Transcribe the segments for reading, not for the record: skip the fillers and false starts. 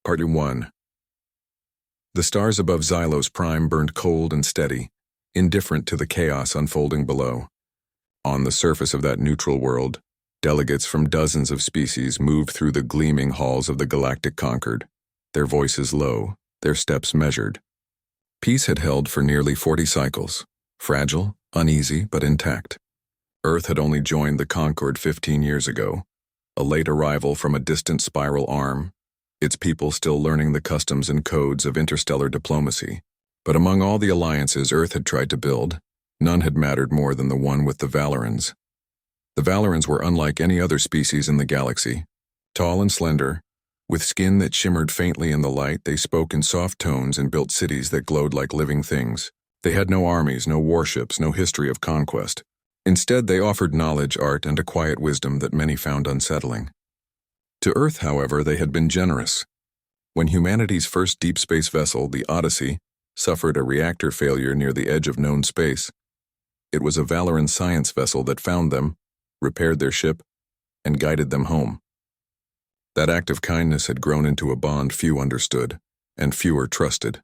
Part 1. The stars above Xylos Prime burned cold and steady, indifferent to the chaos unfolding below. On the surface of that neutral world, delegates from dozens of species moved through the gleaming halls of the Galactic Concord, their voices low, their steps measured. Peace had held for nearly 40 cycles, fragile, uneasy, but intact. Earth had only joined the Concord 15 years ago, a late arrival from a distant spiral arm, its people still learning the customs and codes of interstellar diplomacy. But among all the alliances Earth had tried to build, none had mattered more than the one with the Valorans. The Valorans were unlike any other species in the galaxy. Tall and slender, with skin that shimmered faintly in the light, they spoke in soft tones and built cities that glowed like living things. They had no armies, no warships, no history of conquest. Instead, they offered knowledge, art, and a quiet wisdom that many found unsettling. To Earth, however, they had been generous. When humanity's first deep space vessel, the Odyssey, suffered a reactor failure near the edge of known space, it was a Valoran science vessel that found them, repaired their ship, and guided them home. That act of kindness had grown into a bond few understood, and fewer trusted.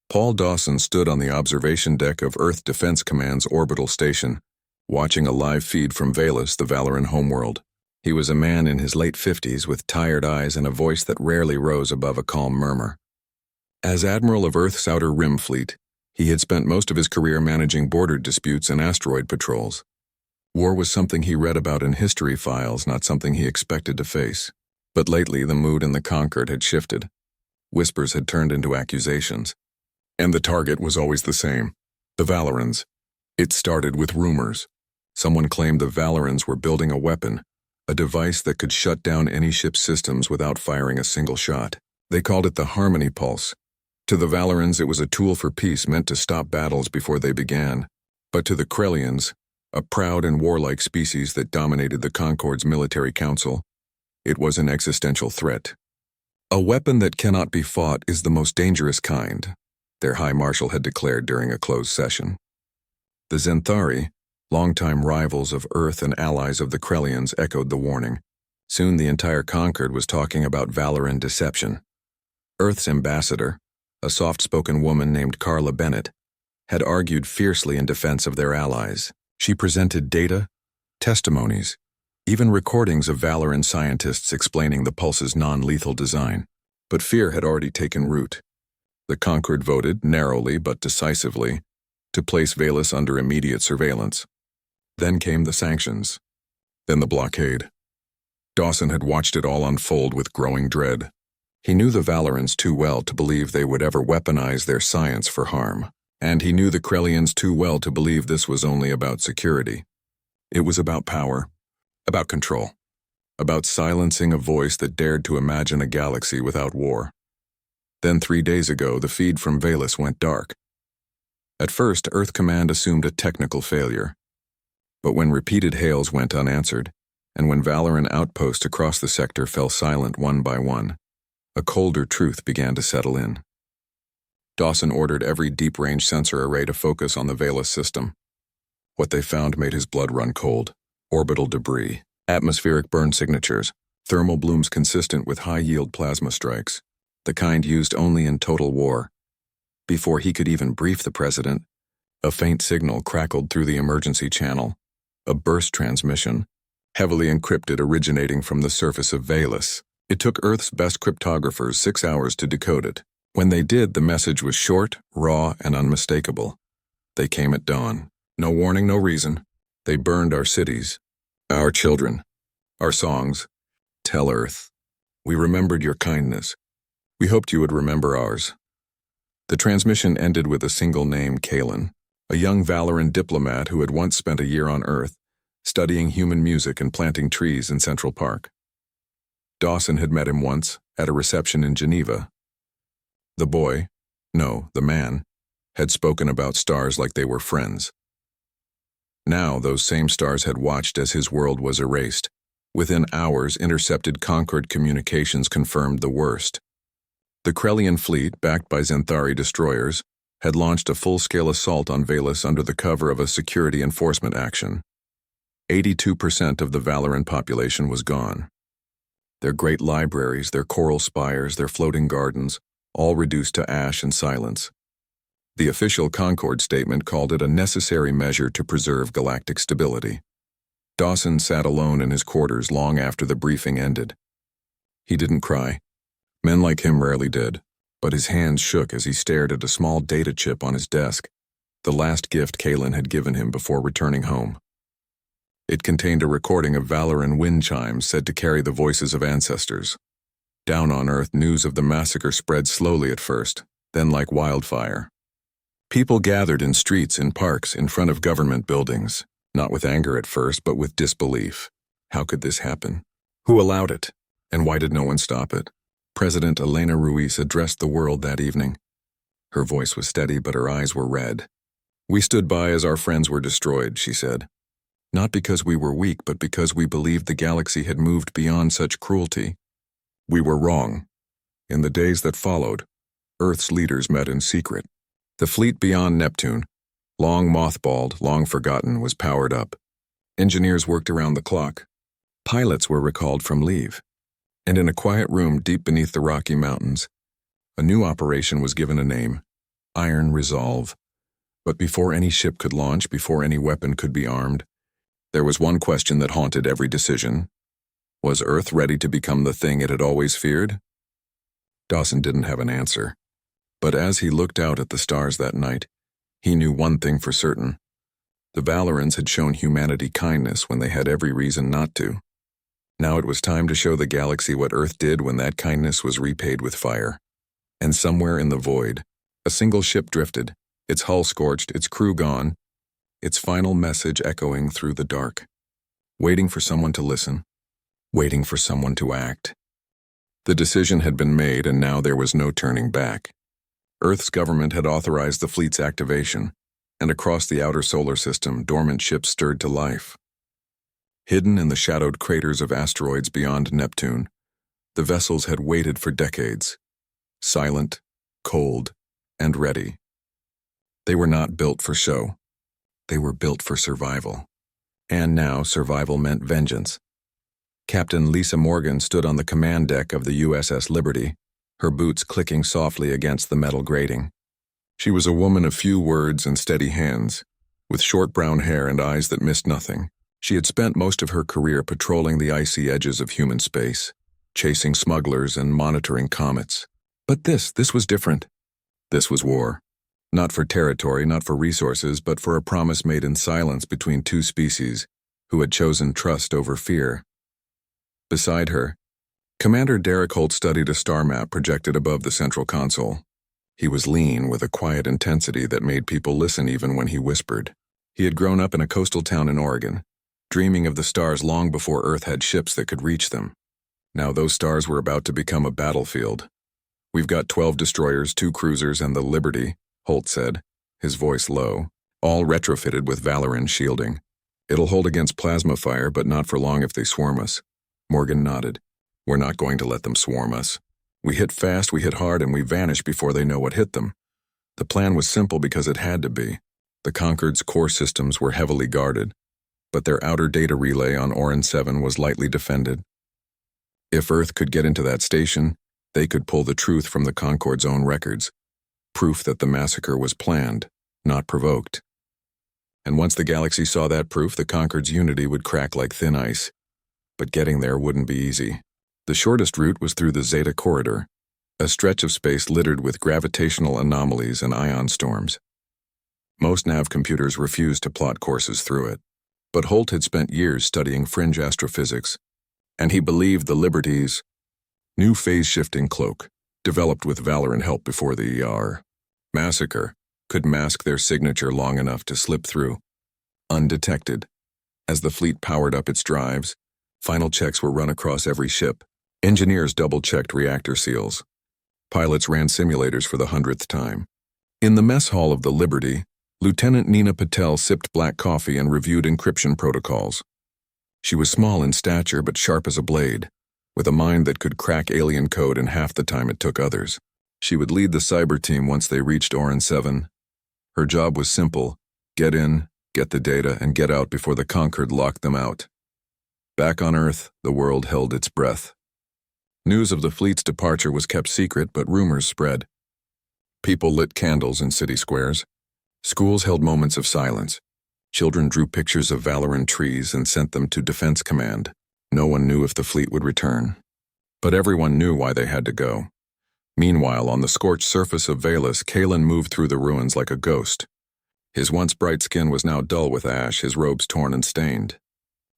Paul Dawson stood on the observation deck of Earth Defense Command's orbital station, watching a live feed from Valus, the Valoran homeworld. He was a man in his late 50s with tired eyes and a voice that rarely rose above a calm murmur. As Admiral of Earth's Outer Rim Fleet, he had spent most of his career managing border disputes and asteroid patrols. War was something he read about in history files, not something he expected to face. But lately the mood in the Concord had shifted. Whispers had turned into accusations. And the target was always the same: the Valorans. It started with rumors. Someone claimed the Valorans were building a weapon, a device that could shut down any ship's systems without firing a single shot. They called it the Harmony Pulse. To the Valorans, it was a tool for peace meant to stop battles before they began. But to the Krellians, a proud and warlike species that dominated the Concord's military council, it was an existential threat. A weapon that cannot be fought is the most dangerous kind, their High Marshal had declared during a closed session. The Zenthari, longtime rivals of Earth and allies of the Krellians, echoed the warning. Soon the entire Concord was talking about Valoran deception. Earth's ambassador, a soft-spoken woman named Carla Bennett, had argued fiercely in defense of their allies. She presented data, testimonies, even recordings of Valoran scientists explaining the pulse's non-lethal design. But fear had already taken root. The Concord voted, narrowly but decisively, to place Valus under immediate surveillance. Then came the sanctions. Then the blockade. Dawson had watched it all unfold with growing dread. He knew the Valorans too well to believe they would ever weaponize their science for harm. And he knew the Krellians too well to believe this was only about security. It was about power, about control, about silencing a voice that dared to imagine a galaxy without war. Then 3 days ago, the feed from Valus went dark. At first, Earth Command assumed a technical failure. But when repeated hails went unanswered, and when Valoran outposts across the sector fell silent one by one, a colder truth began to settle in. Dawson ordered every deep-range sensor array to focus on the Valus system. What they found made his blood run cold. Orbital debris, atmospheric burn signatures, thermal blooms consistent with high-yield plasma strikes, the kind used only in total war. Before he could even brief the president, a faint signal crackled through the emergency channel, a burst transmission, heavily encrypted originating from the surface of Valus. It took Earth's best cryptographers 6 hours to decode it. When they did, the message was short, raw, and unmistakable. They came at dawn. No warning, no reason. They burned our cities, our children, our songs. Tell Earth, we remembered your kindness. We hoped you would remember ours. The transmission ended with a single name, Kalen, a young Valoran diplomat who had once spent a year on Earth, studying human music and planting trees in Central Park. Dawson had met him once, at a reception in Geneva. The man, had spoken about stars like they were friends. Now those same stars had watched as his world was erased. Within hours, intercepted Concord communications confirmed the worst. The Krellian fleet, backed by Zenthari destroyers, had launched a full-scale assault on Valus under the cover of a security enforcement action. 82% of the Valoran population was gone. Their great libraries, their coral spires, their floating gardens, all reduced to ash and silence. The official Concord statement called it a necessary measure to preserve galactic stability. Dawson sat alone in his quarters long after the briefing ended. He didn't cry. Men like him rarely did, but his hands shook as he stared at a small data chip on his desk, the last gift Kalen had given him before returning home. It contained a recording of Valoran wind chimes said to carry the voices of ancestors. Down on Earth, news of the massacre spread slowly at first, then like wildfire. People gathered in streets, in parks, in front of government buildings, not with anger at first, but with disbelief. How could this happen? Who allowed it? And why did no one stop it? President Elena Ruiz addressed the world that evening. Her voice was steady, but her eyes were red. "We stood by as our friends were destroyed," she said. "Not because we were weak, but because we believed the galaxy had moved beyond such cruelty. We were wrong." In the days that followed, Earth's leaders met in secret. The fleet beyond Neptune, long mothballed, long forgotten, was powered up. Engineers worked around the clock. Pilots were recalled from leave. And in a quiet room deep beneath the Rocky Mountains, a new operation was given a name: Iron Resolve. But before any ship could launch, before any weapon could be armed, there was one question that haunted every decision. Was Earth ready to become the thing it had always feared? Dawson didn't have an answer. But as he looked out at the stars that night, he knew one thing for certain. The Valorans had shown humanity kindness when they had every reason not to. Now it was time to show the galaxy what Earth did when that kindness was repaid with fire. And somewhere in the void, a single ship drifted, its hull scorched, its crew gone, its final message echoing through the dark, waiting for someone to listen, waiting for someone to act. The decision had been made, and now there was no turning back. Earth's government had authorized the fleet's activation, and across the outer solar system, dormant ships stirred to life. Hidden in the shadowed craters of asteroids beyond Neptune, the vessels had waited for decades, silent, cold, and ready. They were not built for show. They were built for survival. And now survival meant vengeance. Captain Lisa Morgan stood on the command deck of the USS Liberty, her boots clicking softly against the metal grating. She was a woman of few words and steady hands, with short brown hair and eyes that missed nothing. She had spent most of her career patrolling the icy edges of human space, chasing smugglers and monitoring comets. But this was different. This was war. Not for territory, not for resources, but for a promise made in silence between two species who had chosen trust over fear. Beside her, Commander Derek Holt studied a star map projected above the central console. He was lean, with a quiet intensity that made people listen even when he whispered. He had grown up in a coastal town in Oregon, dreaming of the stars long before Earth had ships that could reach them. Now those stars were about to become a battlefield. "We've got 12 destroyers, 2 cruisers, and the Liberty," Holt said, his voice low, "all retrofitted with Valoran shielding. It'll hold against plasma fire, but not for long if they swarm us." Morgan nodded. "We're not going to let them swarm us. We hit fast, we hit hard, and we vanish before they know what hit them." The plan was simple because it had to be. The Concord's core systems were heavily guarded, but their outer data relay on Orin 7 was lightly defended. If Earth could get into that station, they could pull the truth from the Concord's own records, proof that the massacre was planned, not provoked. And once the galaxy saw that proof, the Concord's unity would crack like thin ice. But getting there wouldn't be easy. The shortest route was through the Zeta Corridor, a stretch of space littered with gravitational anomalies and ion storms. Most nav computers refused to plot courses through it, but Holt had spent years studying fringe astrophysics, and he believed the Liberty's new phase-shifting cloak, developed with Valoran help before the massacre, could mask their signature long enough to slip through, undetected. As the fleet powered up its drives, final checks were run across every ship. Engineers double-checked reactor seals. Pilots ran simulators for the 100th time. In the mess hall of the Liberty, Lieutenant Nina Patel sipped black coffee and reviewed encryption protocols. She was small in stature but sharp as a blade, with a mind that could crack alien code in half the time it took others. She would lead the cyber team once they reached Orin 7. Her job was simple: get in, get the data, and get out before the Concord locked them out. Back on Earth, the world held its breath. News of the fleet's departure was kept secret, but rumors spread. People lit candles in city squares. Schools held moments of silence. Children drew pictures of Valoran trees and sent them to Defense Command. No one knew if the fleet would return. But everyone knew why they had to go. Meanwhile, on the scorched surface of Valus, Kalen moved through the ruins like a ghost. His once bright skin was now dull with ash, his robes torn and stained.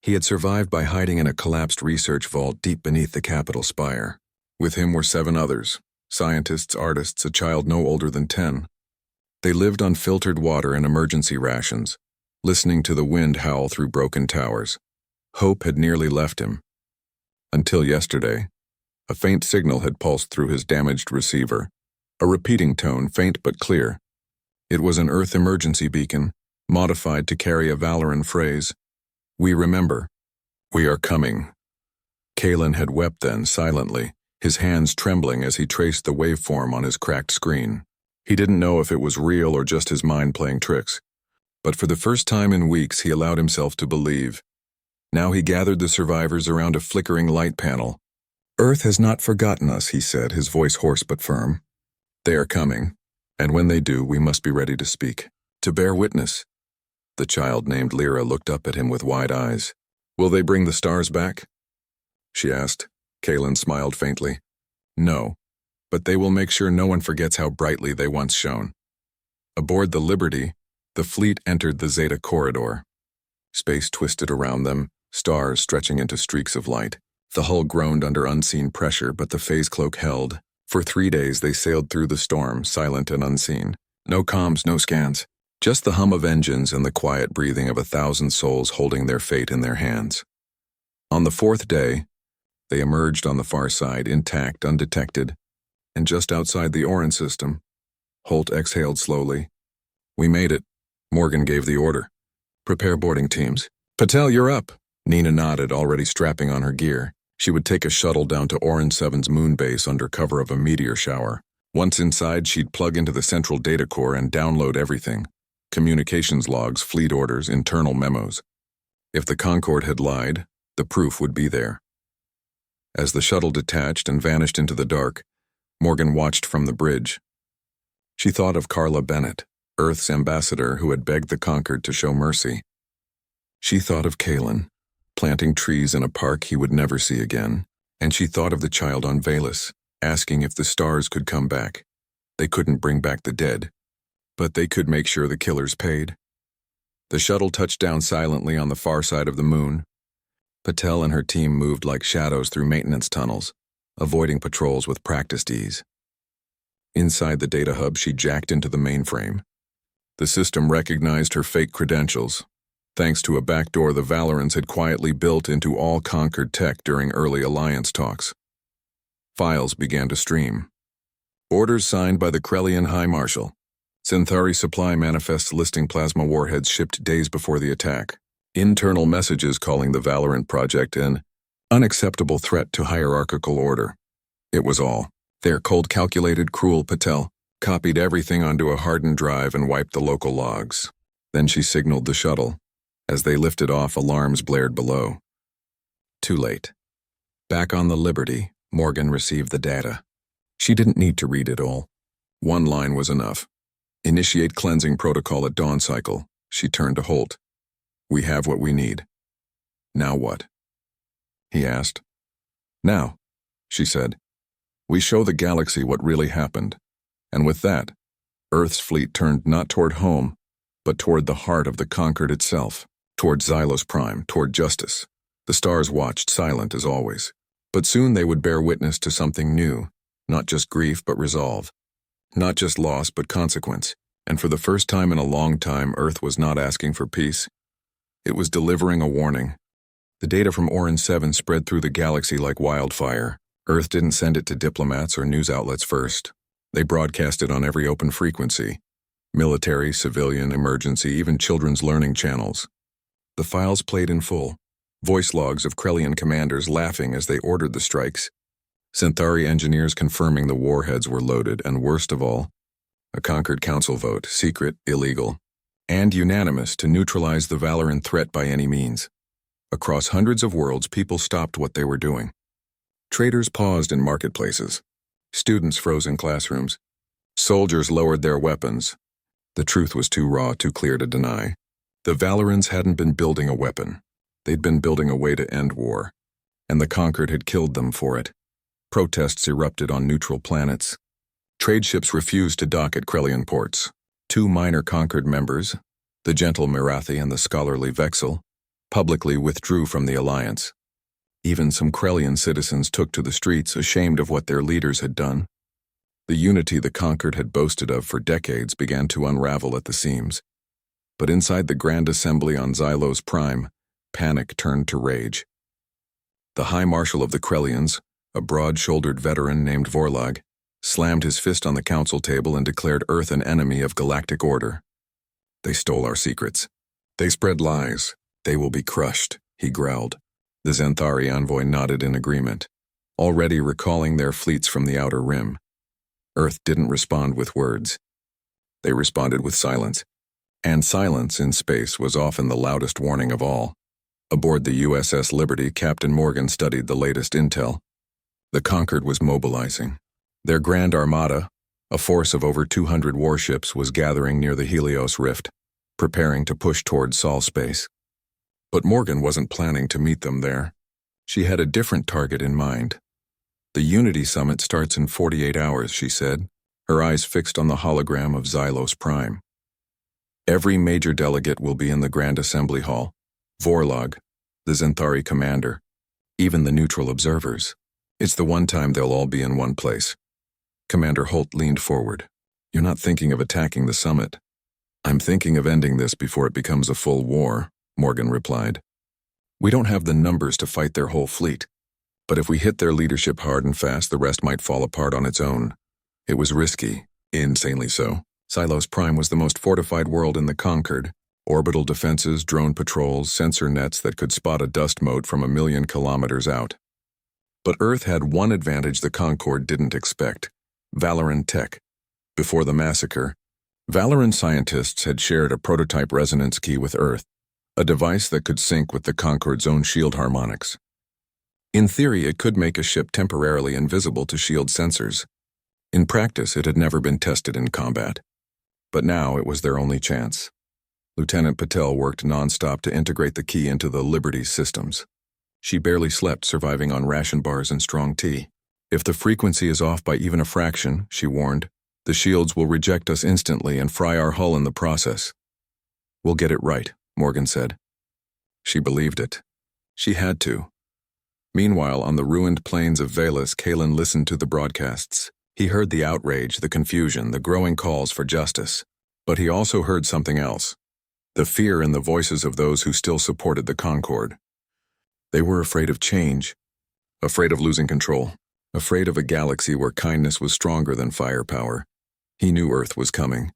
He had survived by hiding in a collapsed research vault deep beneath the Capitol spire. With him were 7 others, scientists, artists, a child no older than 10. They lived on filtered water and emergency rations, listening to the wind howl through broken towers. Hope had nearly left him. Until yesterday, a faint signal had pulsed through his damaged receiver, a repeating tone, faint but clear. It was an Earth emergency beacon, modified to carry a Valoran phrase. "We remember. We are coming." Kalen had wept then, silently, his hands trembling as he traced the waveform on his cracked screen. He didn't know if it was real or just his mind playing tricks. But for the first time in weeks, he allowed himself to believe. Now he gathered the survivors around a flickering light panel. "Earth has not forgotten us," he said, his voice hoarse but firm. "They are coming, and when they do, we must be ready to speak, to bear witness." The child named Lyra looked up at him with wide eyes. "Will they bring the stars back?" she asked. Kalen smiled faintly. "No, but they will make sure no one forgets how brightly they once shone." Aboard the Liberty, the fleet entered the Zeta corridor. Space twisted around them, stars stretching into streaks of light. The hull groaned under unseen pressure, but the phase cloak held. For 3 days they sailed through the storm, silent and unseen. No comms, no scans. Just the hum of engines and the quiet breathing of 1,000 souls holding their fate in their hands. On the 4th day, they emerged on the far side, intact, undetected, and just outside the Orin system. Holt exhaled slowly. "We made it." Morgan gave the order. "Prepare boarding teams." "Patel, you're up." Nina nodded, already strapping on her gear. She would take a shuttle down to Orin 7's moon base under cover of a meteor shower. Once inside, she'd plug into the central data core and download everything. Communications logs, fleet orders, internal memos. If the Concorde had lied, the proof would be there. As the shuttle detached and vanished into the dark, Morgan watched from the bridge. She thought of Carla Bennett, Earth's ambassador who had begged the Conquered to show mercy. She thought of Kalen, planting trees in a park he would never see again, and she thought of the child on Valus, asking if the stars could come back. They couldn't bring back the dead, but they could make sure the killers paid. The shuttle touched down silently on the far side of the moon. Patel and her team moved like shadows through maintenance tunnels, avoiding patrols with practiced ease. Inside the data hub, she jacked into the mainframe. The system recognized her fake credentials. Thanks to a backdoor the Valorans had quietly built into all Conquered tech during early alliance talks. Files began to stream. Orders signed by the Krellian High Marshal. Centauri supply manifests listing plasma warheads shipped days before the attack. Internal messages calling the Valoran project an unacceptable threat to hierarchical order. It was all. Their cold calculated, cruel Patel copied everything onto a hardened drive and wiped the local logs. Then she signaled the shuttle. As they lifted off, alarms blared below. Too late. Back on the Liberty, Morgan received the data. She didn't need to read it all. One line was enough. "Initiate cleansing protocol at dawn cycle." She turned to Holt. "We have what we need." "Now what?" he asked. "Now," she said, "we show the galaxy what really happened." And with that, Earth's fleet turned not toward home, but toward the heart of the Conquered itself. Toward Xylos Prime, toward justice. The stars watched, silent as always. But soon they would bear witness to something new, not just grief but resolve. Not just loss but consequence. And for the first time in a long time, Earth was not asking for peace. It was delivering a warning. The data from Orin 7 spread through the galaxy like wildfire. Earth didn't send it to diplomats or news outlets first. They broadcast it on every open frequency. Military, civilian, emergency, even children's learning channels. The files played in full. Voice logs of Krellian commanders laughing as they ordered the strikes. Centauri engineers confirming the warheads were loaded, and worst of all, a Conquered council vote, secret, illegal, and unanimous to neutralize the Valoran threat by any means. Across hundreds of worlds, people stopped what they were doing. Traders paused in marketplaces. Students froze in classrooms. Soldiers lowered their weapons. The truth was too raw, too clear to deny. The Valorans hadn't been building a weapon. They'd been building a way to end war, and the conquered had killed them for it. Protests erupted on neutral planets. Trade ships refused to dock at Krellian ports. 2 minor conquered members, the gentle Mirathi and the scholarly Vexel, publicly withdrew from the alliance. Even some Krellian citizens took to the streets, ashamed of what their leaders had done. The unity the conquered had boasted of for decades began to unravel at the seams. But inside the Grand Assembly on Xylos Prime, panic turned to rage. The High Marshal of the Krellians, a broad-shouldered veteran named Vorlag, slammed his fist on the council table and declared Earth an enemy of galactic order. They stole our secrets. They spread lies. They will be crushed, he growled. The Xanthari envoy nodded in agreement, already recalling their fleets from the Outer Rim. Earth didn't respond with words. They responded with silence. And silence in space was often the loudest warning of all. Aboard the USS Liberty, Captain Morgan studied the latest intel. The Conquered was mobilizing. Their Grand Armada, a force of over 200 warships, was gathering near the Helios Rift, preparing to push toward Sol space. But Morgan wasn't planning to meet them there. She had a different target in mind. The Unity Summit starts in 48 hours, she said, her eyes fixed on the hologram of Xylos Prime. Every major delegate will be in the Grand Assembly Hall. Vorlag, the Xanthari commander, even the neutral observers. It's the one time they'll all be in one place. Commander Holt leaned forward. You're not thinking of attacking the summit. I'm thinking of ending this before it becomes a full war, Morgan replied. We don't have the numbers to fight their whole fleet. But if we hit their leadership hard and fast, the rest might fall apart on its own. It was risky, insanely so. Xylos Prime was the most fortified world in the Conquered. Orbital defenses, drone patrols, sensor nets that could spot a dust mote from 1 million kilometers out. But Earth had one advantage the Concord didn't expect: Valoran tech. Before the massacre, Valoran scientists had shared a prototype resonance key with Earth, a device that could sync with the Concord's own shield harmonics. In theory, it could make a ship temporarily invisible to shield sensors. In practice, it had never been tested in combat. But now it was their only chance. Lieutenant Patel worked nonstop to integrate the key into the Liberty's systems. She barely slept, surviving on ration bars and strong tea. If the frequency is off by even a fraction, she warned, the shields will reject us instantly and fry our hull in the process. We'll get it right, Morgan said. She believed it. She had to. Meanwhile, on the ruined plains of Velas, Kalen listened to the broadcasts. He heard the outrage, the confusion, the growing calls for justice. But he also heard something else: the fear in the voices of those who still supported the Concord. They were afraid of change, afraid of losing control, afraid of a galaxy where kindness was stronger than firepower. He knew Earth was coming.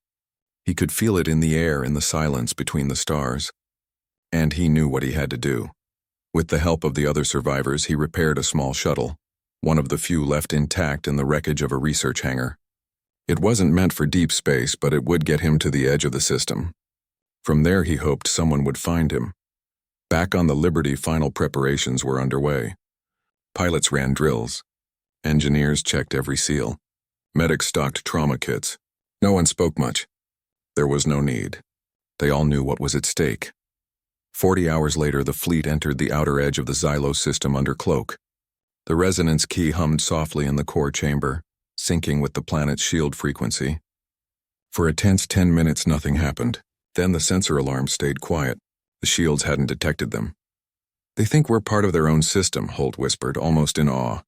He could feel it in the air, in the silence between the stars. And he knew what he had to do. With the help of the other survivors, he repaired a small shuttle, one of the few left intact in the wreckage of a research hangar. It wasn't meant for deep space, but it would get him to the edge of the system. From there, he hoped someone would find him. Back on the Liberty, final preparations were underway. Pilots ran drills. Engineers checked every seal. Medics stocked trauma kits. No one spoke much. There was no need. They all knew what was at stake. 40 hours later, the fleet entered the outer edge of the Xylos system under cloak. The resonance key hummed softly in the core chamber, syncing with the planet's shield frequency. For a tense 10 minutes, nothing happened. Then the sensor alarms stayed quiet. The shields hadn't detected them. They think we're part of their own system, Holt whispered, almost in awe.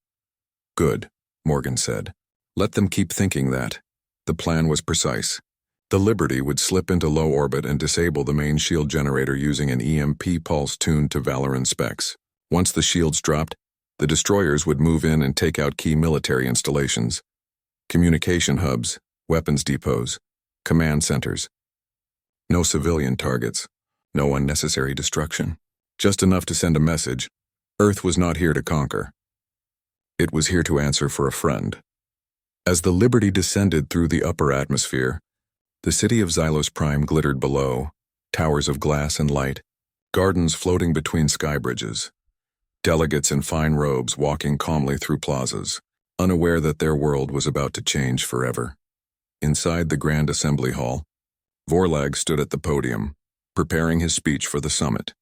Good, Morgan said. Let them keep thinking that. The plan was precise. The Liberty would slip into low orbit and disable the main shield generator using an EMP pulse tuned to Valoran specs. Once the shields dropped, the destroyers would move in and take out key military installations, communication hubs, weapons depots, command centers. No civilian targets, no unnecessary destruction. Just enough to send a message. Earth was not here to conquer. It was here to answer for a friend. As the Liberty descended through the upper atmosphere, the city of Xylos Prime glittered below, towers of glass and light, gardens floating between sky bridges. Delegates in fine robes walking calmly through plazas, unaware that their world was about to change forever. Inside the Grand Assembly Hall, Vorlag stood at the podium, preparing his speech for the summit.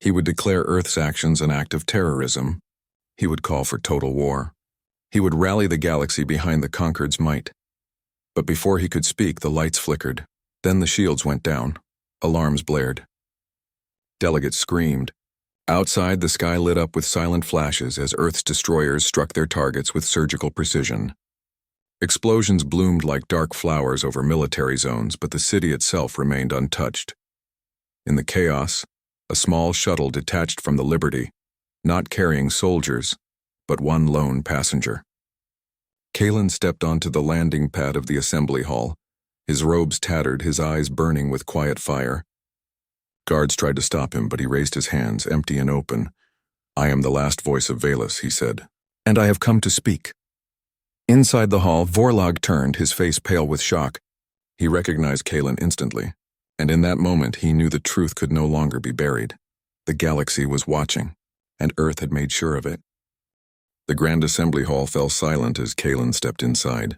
He would declare Earth's actions an act of terrorism. He would call for total war. He would rally the galaxy behind the conquered's might. But before he could speak, the lights flickered. Then the shields went down. Alarms blared. Delegates screamed. Outside, the sky lit up with silent flashes as Earth's destroyers struck their targets with surgical precision. Explosions bloomed like dark flowers over military zones, but the city itself remained untouched. In the chaos, a small shuttle detached from the Liberty, not carrying soldiers, but one lone passenger. Kalen stepped onto the landing pad of the assembly hall, his robes tattered, his eyes burning with quiet fire. Guards tried to stop him, but he raised his hands, empty and open. "I am the last voice of Valus," he said, "and I have come to speak." Inside the hall, Vorlag turned, his face pale with shock. He recognized Kalen instantly, and in that moment he knew the truth could no longer be buried. The galaxy was watching, and Earth had made sure of it. The Grand Assembly Hall fell silent as Kalen stepped inside.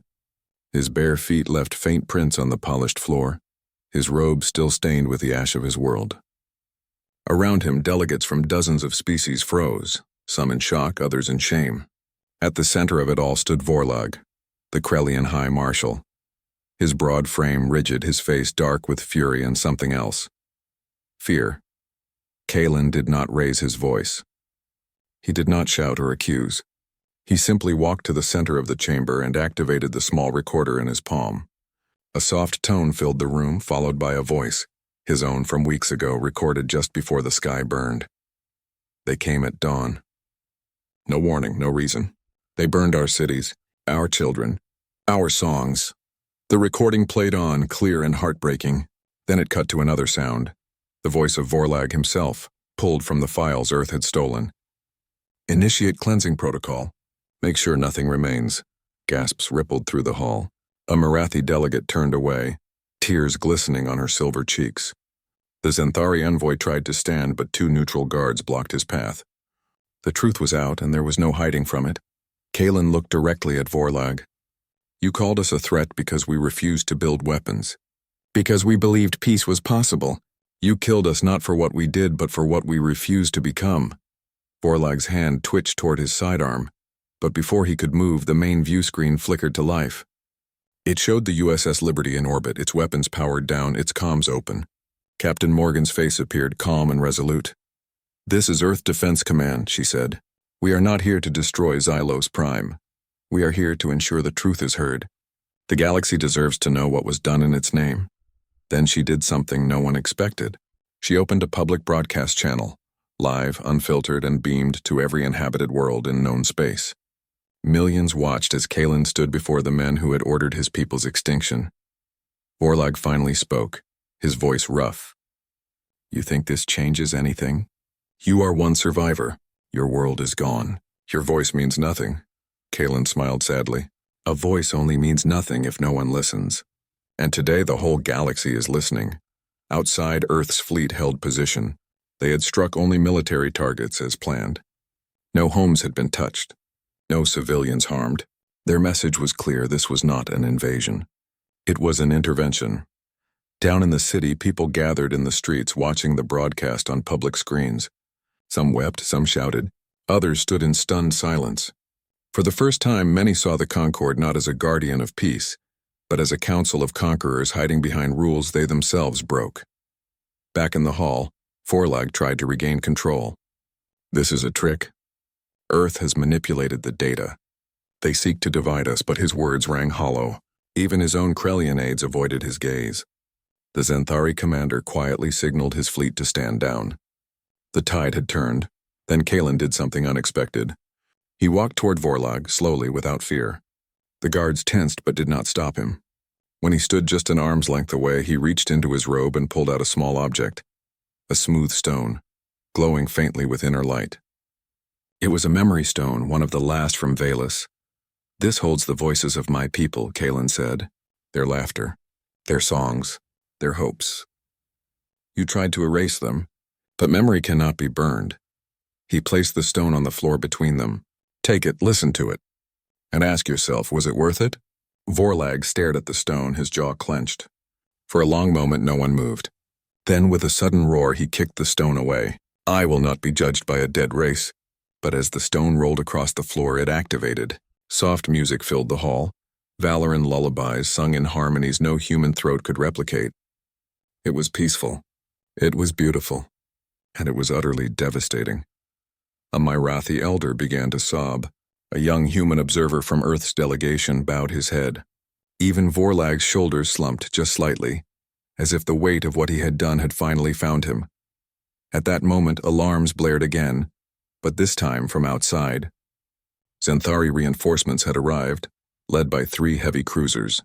His bare feet left faint prints on the polished floor, his robe still stained with the ash of his world. Around him, delegates from dozens of species froze, some in shock, others in shame. At the center of it all stood Vorlag, the Krellian High Marshal. His broad frame rigid, his face dark with fury and something else. Fear. Kalen did not raise his voice. He did not shout or accuse. He simply walked to the center of the chamber and activated the small recorder in his palm. A soft tone filled the room, followed by a voice, his own from weeks ago, recorded just before the sky burned. "They came at dawn. No warning, no reason. They burned our cities, our children, our songs." The recording played on, clear and heartbreaking. Then it cut to another sound, the voice of Vorlag himself, pulled from the files Earth had stolen. "Initiate cleansing protocol. Make sure nothing remains." Gasps rippled through the hall. A Marathi delegate turned away, tears glistening on her silver cheeks. The Xanthari envoy tried to stand, but two neutral guards blocked his path. The truth was out, and there was no hiding from it. Kalen looked directly at Vorlag. "You called us a threat because we refused to build weapons. Because we believed peace was possible. You killed us not for what we did, but for what we refused to become." Vorlag's hand twitched toward his sidearm, but before he could move, the main view screen flickered to life. It showed the USS Liberty in orbit, its weapons powered down, its comms open. Captain Morgan's face appeared calm and resolute. "This is Earth Defense Command," she said. "We are not here to destroy Xylos Prime. We are here to ensure the truth is heard. The galaxy deserves to know what was done in its name." Then she did something no one expected. She opened a public broadcast channel, live, unfiltered, and beamed to every inhabited world in known space. Millions watched as Kalen stood before the men who had ordered his people's extinction. Vorlag finally spoke, his voice rough. "You think this changes anything? You are one survivor. Your world is gone. Your voice means nothing." Kalen smiled sadly. "A voice only means nothing if no one listens. And today the whole galaxy is listening." Outside, Earth's fleet held position. They had struck only military targets as planned. No homes had been touched. No civilians harmed. Their message was clear: this was not an invasion. It was an intervention. Down in the city, people gathered in the streets watching the broadcast on public screens. Some wept, some shouted. Others stood in stunned silence. For the first time, many saw the Concord not as a guardian of peace, but as a council of conquerors hiding behind rules they themselves broke. Back in the hall, Vorlag tried to regain control. "This is a trick. Earth has manipulated the data. They seek to divide us," but his words rang hollow. Even his own Krellian aides avoided his gaze. The Xanthari commander quietly signaled his fleet to stand down. The tide had turned. Then Kalen did something unexpected. He walked toward Vorlag, slowly, without fear. The guards tensed but did not stop him. When he stood just an arm's length away, he reached into his robe and pulled out a small object. A smooth stone, glowing faintly with inner light. It was a memory stone, one of the last from Valus. "This holds the voices of my people," Kalen said. "Their laughter, their songs, their hopes. You tried to erase them, but memory cannot be burned. He placed the stone on the floor between them. Take it, listen to it. And ask yourself, was it worth it? Vorlag stared at the stone, his jaw clenched. For a long moment, no one moved. Then, with a sudden roar, he kicked the stone away. I will not be judged by a dead race. But as the stone rolled across the floor, it activated. Soft music filled the hall. Valoran lullabies sung in harmonies no human throat could replicate. It was peaceful. It was beautiful. And it was utterly devastating. A Myrathi elder began to sob. A young human observer from Earth's delegation bowed his head. Even Vorlag's shoulders slumped just slightly, as if the weight of what he had done had finally found him. At that moment, alarms blared again, but this time from outside. Zenthari reinforcements had arrived, led by 3 heavy cruisers.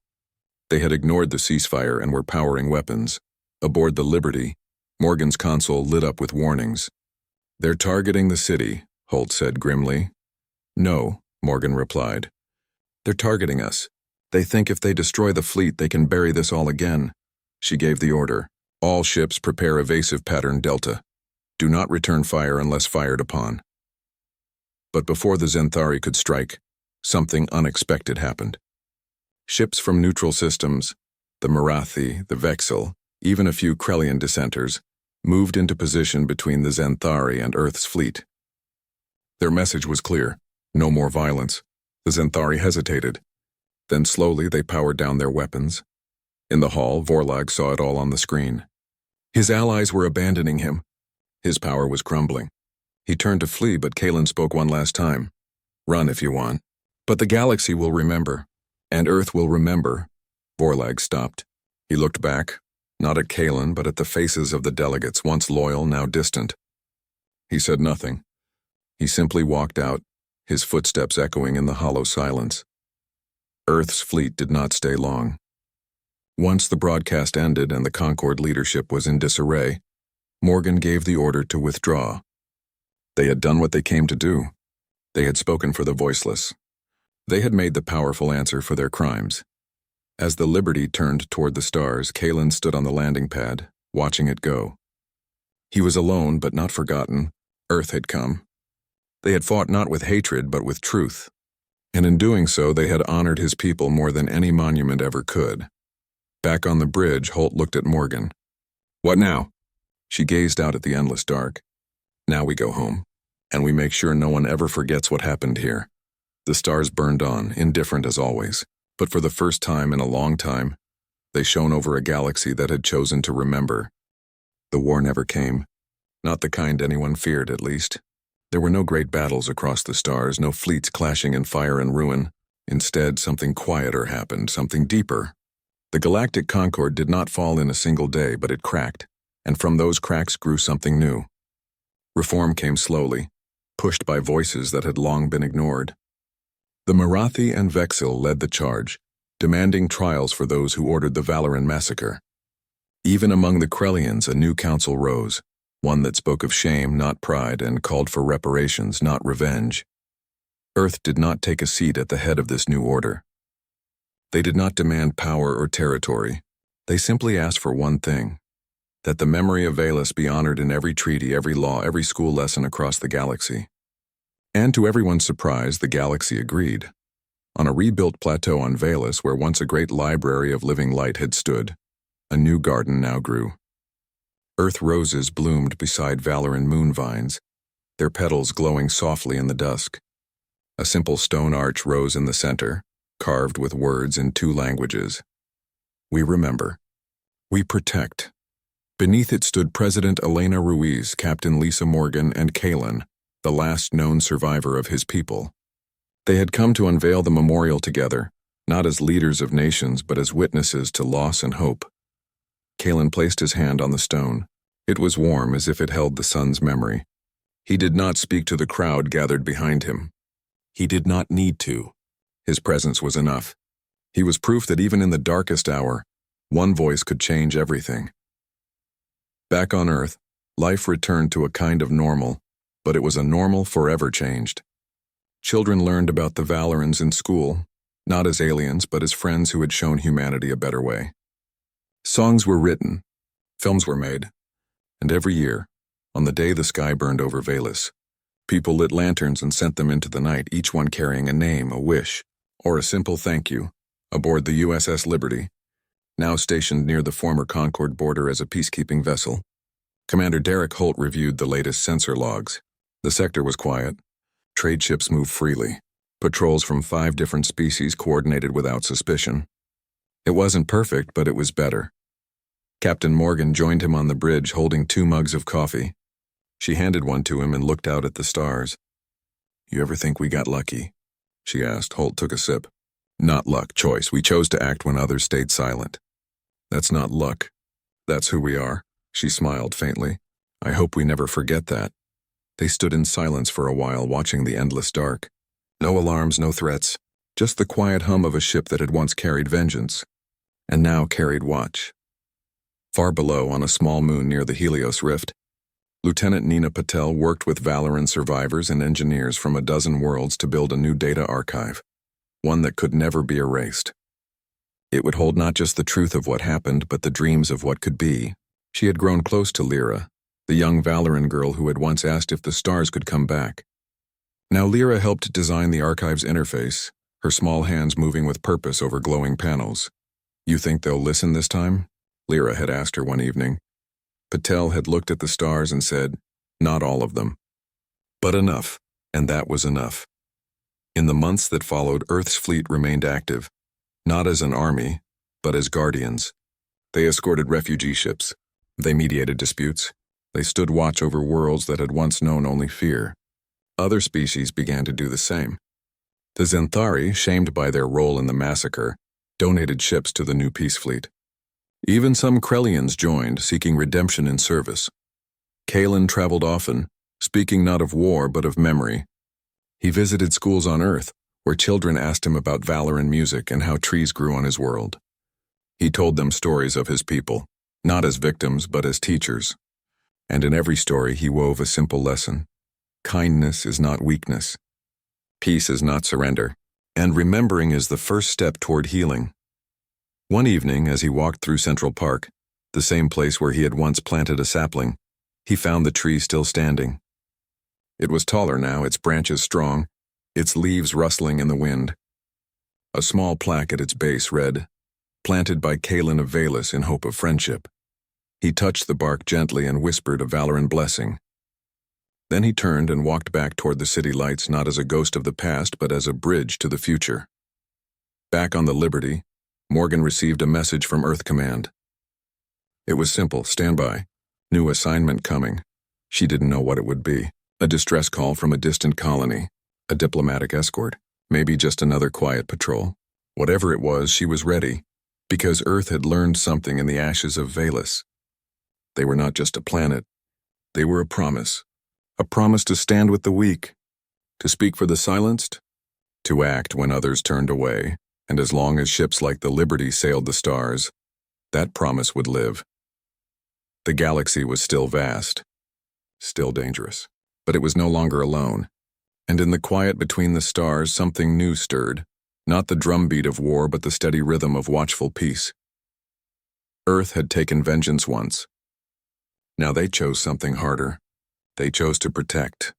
They had ignored the ceasefire and were powering weapons. Aboard the Liberty, Morgan's console lit up with warnings. They're targeting the city, Holt said grimly. No, Morgan replied. They're targeting us. They think if they destroy the fleet, they can bury this all again. She gave the order. All ships prepare evasive pattern Delta. Do not return fire unless fired upon. But before the Zenthari could strike, something unexpected happened. Ships from neutral systems, the Myrathi, the Vexil, even a few Krellian dissenters, moved into position between the Zenthari and Earth's fleet. Their message was clear. No more violence. The Zenthari hesitated. Then slowly they powered down their weapons. In the hall, Vorlag saw it all on the screen. His allies were abandoning him. His power was crumbling. He turned to flee, but Kalen spoke one last time. Run if you want. But the galaxy will remember. And Earth will remember. Vorlag stopped. He looked back, not at Kalen, but at the faces of the delegates, once loyal, now distant. He said nothing. He simply walked out, his footsteps echoing in the hollow silence. Earth's fleet did not stay long. Once the broadcast ended and the Concord leadership was in disarray, Morgan gave the order to withdraw. They had done what they came to do. They had spoken for the voiceless. They had made the powerful answer for their crimes. As the Liberty turned toward the stars, Kalen stood on the landing pad, watching it go. He was alone, but not forgotten. Earth had come. They had fought not with hatred, but with truth. And in doing so, they had honored his people more than any monument ever could. Back on the bridge, Holt looked at Morgan. What now? She gazed out at the endless dark. Now we go home, and we make sure no one ever forgets what happened here. The stars burned on, indifferent as always, but for the first time in a long time, they shone over a galaxy that had chosen to remember. The war never came. Not the kind anyone feared, at least. There were no great battles across the stars, no fleets clashing in fire and ruin. Instead, something quieter happened, something deeper. The Galactic Concord did not fall in a single day, but it cracked, and from those cracks grew something new. Reform came slowly, pushed by voices that had long been ignored. The Myrathi and Vexil led the charge, demanding trials for those who ordered the Valoran massacre. Even among the Krellians, a new council rose, one that spoke of shame, not pride, and called for reparations, not revenge. Earth did not take a seat at the head of this new order. They did not demand power or territory. They simply asked for one thing, that the memory of Valus be honored in every treaty, every law, every school lesson across the galaxy. And to everyone's surprise, the galaxy agreed. On a rebuilt plateau on Valus, where once a great library of living light had stood, a new garden now grew. Earth roses bloomed beside Valoran moon vines, their petals glowing softly in the dusk. A simple stone arch rose in the center, carved with words in 2 languages. We remember. We protect. Beneath it stood President Elena Ruiz, Captain Lisa Morgan, and Kalen, the last known survivor of his people. They had come to unveil the memorial together, not as leaders of nations, but as witnesses to loss and hope. Kalen placed his hand on the stone. It was warm, as if it held the son's memory. He did not speak to the crowd gathered behind him. He did not need to. His presence was enough. He was proof that even in the darkest hour, one voice could change everything. Back on Earth, life returned to a kind of normal, but it was a normal forever changed. Children learned about the Valorans in school, not as aliens, but as friends who had shown humanity a better way. Songs were written, films were made, and every year, on the day the sky burned over Valus, People lit lanterns and sent them into the night, each one carrying a name, a wish, or a simple thank you, aboard the USS Liberty, now stationed near the former Concord border as a peacekeeping vessel. Commander Derek Holt reviewed the latest sensor logs. The sector was quiet. Trade ships moved freely. Patrols from 5 different species coordinated without suspicion. It wasn't perfect, but it was better. Captain Morgan joined him on the bridge holding 2 mugs of coffee. She handed one to him and looked out at the stars. "You ever think we got lucky?" she asked. Holt took a sip. "Not luck, choice. We chose to act when others stayed silent." "That's not luck. That's who we are." She smiled faintly. "I hope we never forget that." They stood in silence for a while, watching the endless dark. No alarms, no threats, just the quiet hum of a ship that had once carried vengeance, and now carried watch. Far below, on a small moon near the Helios Rift, Lieutenant Nina Patel worked with Valoran survivors and engineers from a dozen worlds to build a new data archive, one that could never be erased. It would hold not just the truth of what happened, but the dreams of what could be. She had grown close to Lyra, the young Valoran girl who had once asked if the stars could come back. Now Lyra helped design the archive's interface, her small hands moving with purpose over glowing panels. "You think they'll listen this time?" Lyra had asked her one evening. Patel had looked at the stars and said, "Not all of them. But enough," and that was enough. In the months that followed, Earth's fleet remained active, not as an army, but as guardians. They escorted refugee ships. They mediated disputes. They stood watch over worlds that had once known only fear. Other species began to do the same. The Xanthari, shamed by their role in the massacre, donated ships to the new peace fleet. Even some Krellians joined, seeking redemption in service. Kalen traveled often, speaking not of war but of memory. He visited schools on Earth, where children asked him about Valoran music and how trees grew on his world. He told them stories of his people, not as victims but as teachers. And in every story he wove a simple lesson. Kindness is not weakness. Peace is not surrender. And remembering is the first step toward healing. One evening, as he walked through Central Park, the same place where he had once planted a sapling, he found the tree still standing. It was taller now, its branches strong, its leaves rustling in the wind. A small plaque at its base read, "Planted by Kalen of Valus in hope of friendship." He touched the bark gently and whispered a Valoran blessing. Then he turned and walked back toward the city lights, not as a ghost of the past, but as a bridge to the future. Back on the Liberty, Morgan received a message from Earth Command. It was simple: stand by. New assignment coming. She didn't know what it would be. A distress call from a distant colony. A diplomatic escort. Maybe just another quiet patrol. Whatever it was, she was ready, because Earth had learned something in the ashes of Valus. They were not just a planet. They were a promise. A promise to stand with the weak, to speak for the silenced, to act when others turned away, and as long as ships like the Liberty sailed the stars, that promise would live. The galaxy was still vast, still dangerous, but it was no longer alone. And in the quiet between the stars, something new stirred, not the drumbeat of war, but the steady rhythm of watchful peace. Earth had taken vengeance once. Now they chose something harder. They chose to protect.